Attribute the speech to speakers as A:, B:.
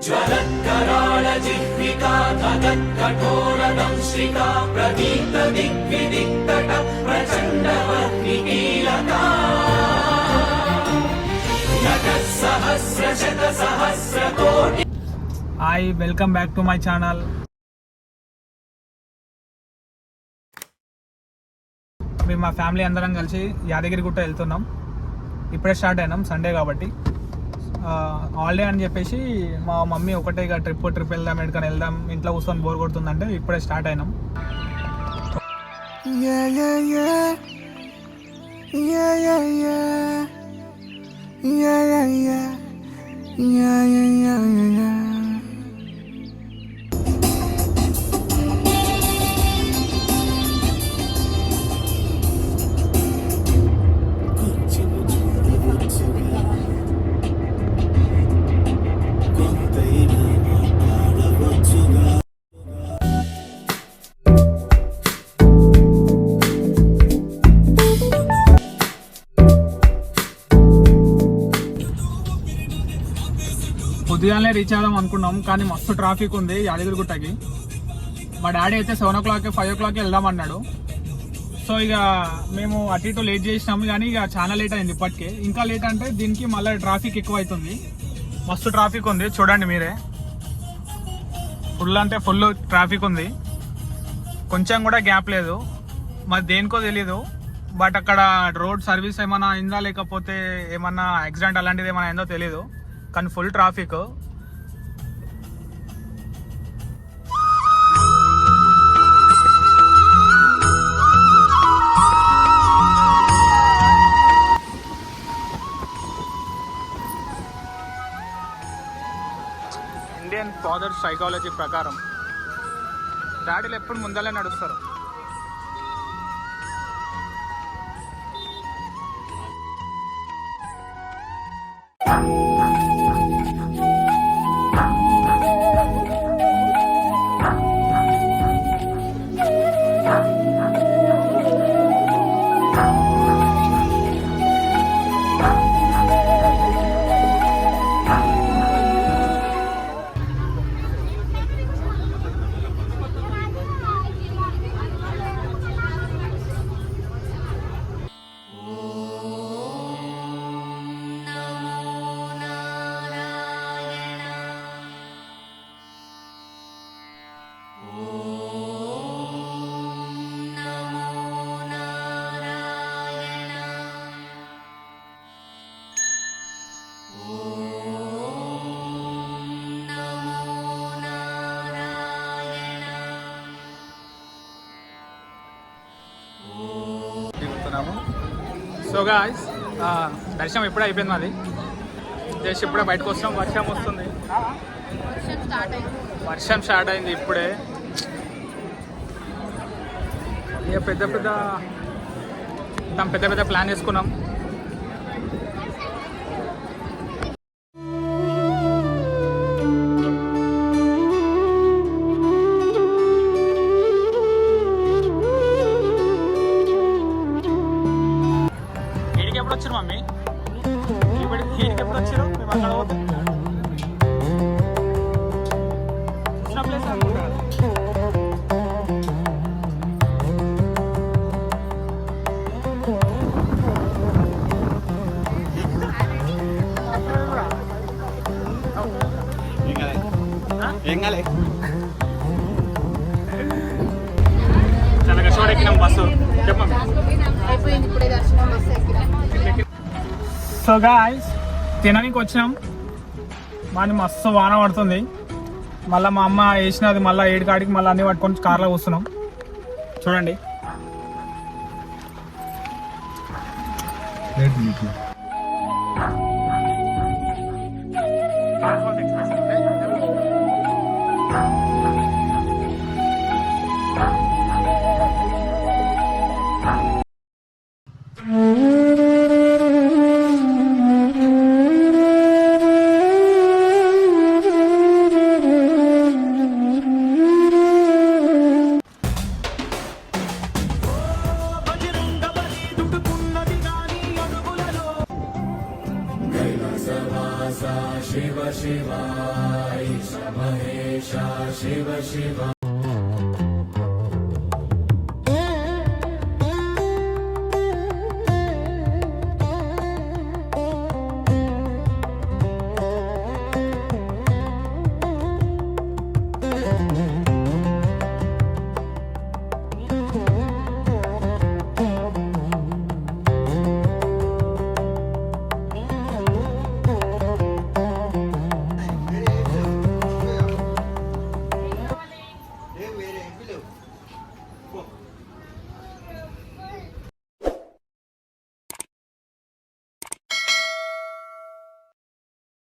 A: ज्वलत्कराळजिह्विका तदत्कठोरदंश्रिका प्रदीप्त दिग्विदिक्तट प्रचण्डवर्णिकीलका नटः सहस्रशतसहस्रकोटि।
B: Hi, welcome back to my channel. మేము మా ఫ్యామిలీ అందరం కలిసి యాదగిరిగుట్ట వెళ్తున్నాం. ఇప్పుడే స్టార్ట్ అయినాం, సండే కాబట్టి. హాలిడే అని చెప్పేసి మా మమ్మీ ఒకటే ఇక ట్రిప్ వెళ్దాం, ఎక్కడికైనా వెళ్దాం, ఇంట్లో కూర్చొని బోర్ కొడుతుందంటే ఇప్పుడే స్టార్ట్ అయినాం. పొద్దుగానే రీచ్ అవ్వడం అనుకున్నాం, కానీ మస్తు ట్రాఫిక్ ఉంది యాదగిరిగుట్టకి. మా డాడీ అయితే 7 o'clock 5 o'clock వెళ్దామన్నాడు. సో ఇక మేము అటు ఇటు లేట్ చేసినాము, కానీ ఇక చాలా లేట్ అయింది ఇప్పటికే. ఇంకా లేట్ అంటే దీనికి మళ్ళీ ట్రాఫిక్ ఎక్కువ అవుతుంది. మస్తు ట్రాఫిక్ ఉంది, చూడండి మీరే. ఫుల్ అంటే ఫుల్ ట్రాఫిక్ ఉంది, కొంచెం కూడా గ్యాప్ లేదు. మరి దేనికో తెలీదు, బట్ అక్కడ రోడ్ సర్వీస్ ఏమైనా అయిందా లేకపోతే ఏమన్నా యాక్సిడెంట్ అలాంటిది ఏమైనా అయిందో తెలీదు, కానీ full traffic. Indian father psychology ప్రకారం డాడీలు ఎప్పుడు ముందలే నడుస్తారు. సో గాయ్స్, దర్శనం ఇప్పుడే అయిపోయింది మాది. జస్ట్ ఇప్పుడే బయటకు వస్తున్నాం. వర్షం వస్తుంది, వర్షం స్టార్ట్ అయింది ఇప్పుడే. ఇక పెద్ద పెద్ద ప్లాన్ చేసుకున్నాం. ఎప్పుడు వచ్చారు మమ్మీ? ఈడికి ఎప్పుడు వచ్చారు? మేము అక్కడ పోతాం. చూసిన ప్లేస్ చాలా కష్టపడి ఎక్కినాం బస్సు. చెప్పండి. సో గాయ్స్, తినడానికి వచ్చినాం. మాది మస్తు వాన పడుతుంది. మళ్ళీ మా అమ్మ వేసినది మళ్ళీ 7 కాడికి మళ్ళీ అన్నీ పట్టుకొని కార్లో కూస్తున్నాం. చూడండి.
C: शिव शिव
A: शिवाय स महेशा शिव शिव